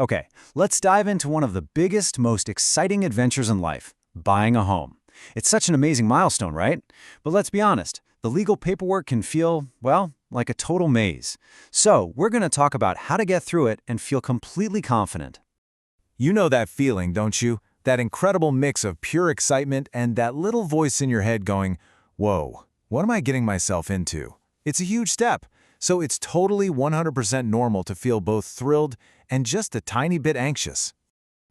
Okay, let's dive into one of the biggest, most exciting adventures in life, buying a home. It's such an amazing milestone, right? But let's be honest, the legal paperwork can feel, well, like a total maze. So, we're going to talk about how to get through it and feel completely confident. You know that feeling, don't you? That incredible mix of pure excitement and that little voice in your head going, whoa, what am I getting myself into? It's a huge step, so it's totally 100% normal to feel both thrilled and just a tiny bit anxious.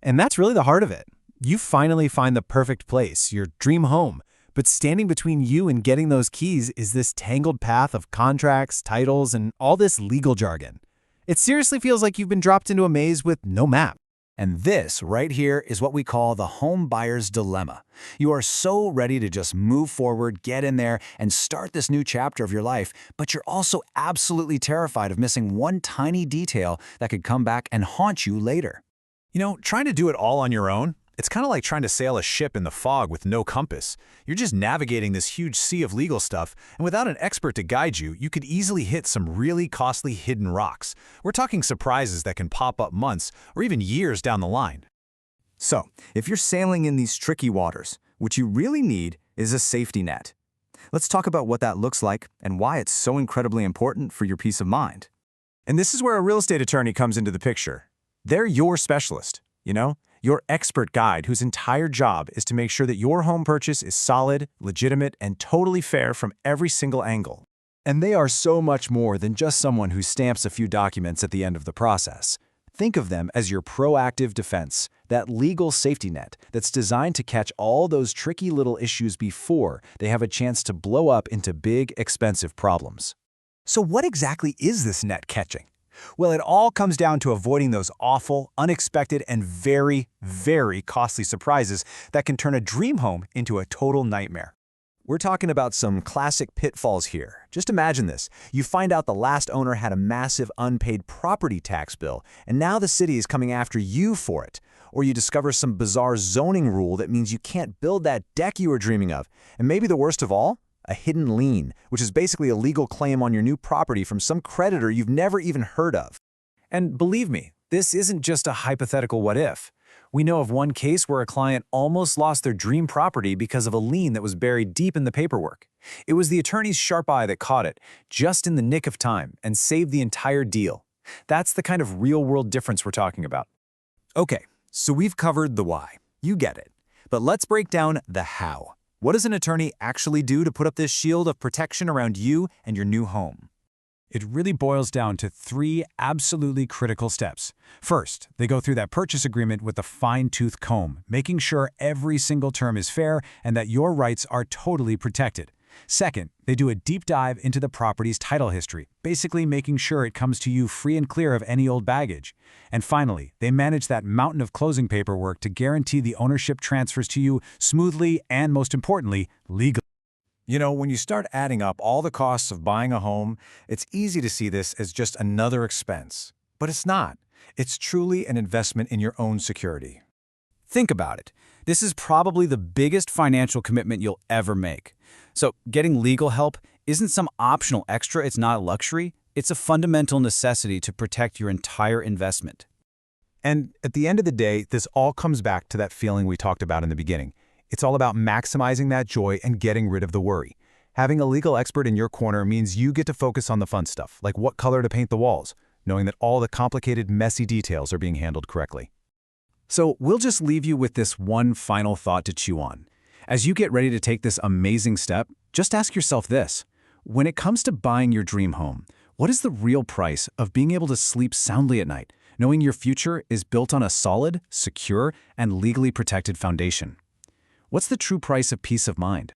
And that's really the heart of it. You finally find the perfect place, your dream home. But standing between you and getting those keys is this tangled path of contracts, titles, and all this legal jargon. It seriously feels like you've been dropped into a maze with no map. And this right here is what we call the home buyer's dilemma. You are so ready to just move forward, get in there, and start this new chapter of your life, but you're also absolutely terrified of missing one tiny detail that could come back and haunt you later. You know, trying to do it all on your own, it's kind of like trying to sail a ship in the fog with no compass. You're just navigating this huge sea of legal stuff, and without an expert to guide you, you could easily hit some really costly hidden rocks. We're talking surprises that can pop up months or even years down the line. So, if you're sailing in these tricky waters, what you really need is a safety net. Let's talk about what that looks like and why it's so incredibly important for your peace of mind. And this is where a real estate attorney comes into the picture. They're your specialist, your expert guide whose entire job is to make sure that your home purchase is solid, legitimate, and totally fair from every single angle. And they are so much more than just someone who stamps a few documents at the end of the process. Think of them as your proactive defense, that legal safety net that's designed to catch all those tricky little issues before they have a chance to blow up into big, expensive problems. So what exactly is this net catching? Well, it all comes down to avoiding those awful, unexpected, and very, very costly surprises that can turn a dream home into a total nightmare. We're talking about some classic pitfalls here. Just imagine this. You find out the last owner had a massive unpaid property tax bill, and now the city is coming after you for it. Or you discover some bizarre zoning rule that means you can't build that deck you were dreaming of. And maybe the worst of all? A hidden lien, which is basically a legal claim on your new property from some creditor you've never even heard of. And believe me, this isn't just a hypothetical what if. We know of one case where a client almost lost their dream property because of a lien that was buried deep in the paperwork. It was the attorney's sharp eye that caught it, just in the nick of time, and saved the entire deal. That's the kind of real-world difference we're talking about. Okay, so we've covered the why. You get it. But let's break down the how. What does an attorney actually do to put up this shield of protection around you and your new home? It really boils down to 3 absolutely critical steps. First, they go through that purchase agreement with a fine-tooth comb, making sure every single term is fair and that your rights are totally protected. Second, they do a deep dive into the property's title history, basically making sure it comes to you free and clear of any old baggage. And finally, they manage that mountain of closing paperwork to guarantee the ownership transfers to you smoothly and, most importantly, legally. You know, when you start adding up all the costs of buying a home, it's easy to see this as just another expense. But it's not. It's truly an investment in your own security. Think about it. This is probably the biggest financial commitment you'll ever make. So getting legal help isn't some optional extra, it's not a luxury, it's a fundamental necessity to protect your entire investment. And at the end of the day, this all comes back to that feeling we talked about in the beginning. It's all about maximizing that joy and getting rid of the worry. Having a legal expert in your corner means you get to focus on the fun stuff, like what color to paint the walls, knowing that all the complicated, messy details are being handled correctly. So we'll just leave you with this one final thought to chew on. As you get ready to take this amazing step, just ask yourself this. When it comes to buying your dream home, what is the real price of being able to sleep soundly at night, knowing your future is built on a solid, secure, and legally protected foundation? What's the true price of peace of mind?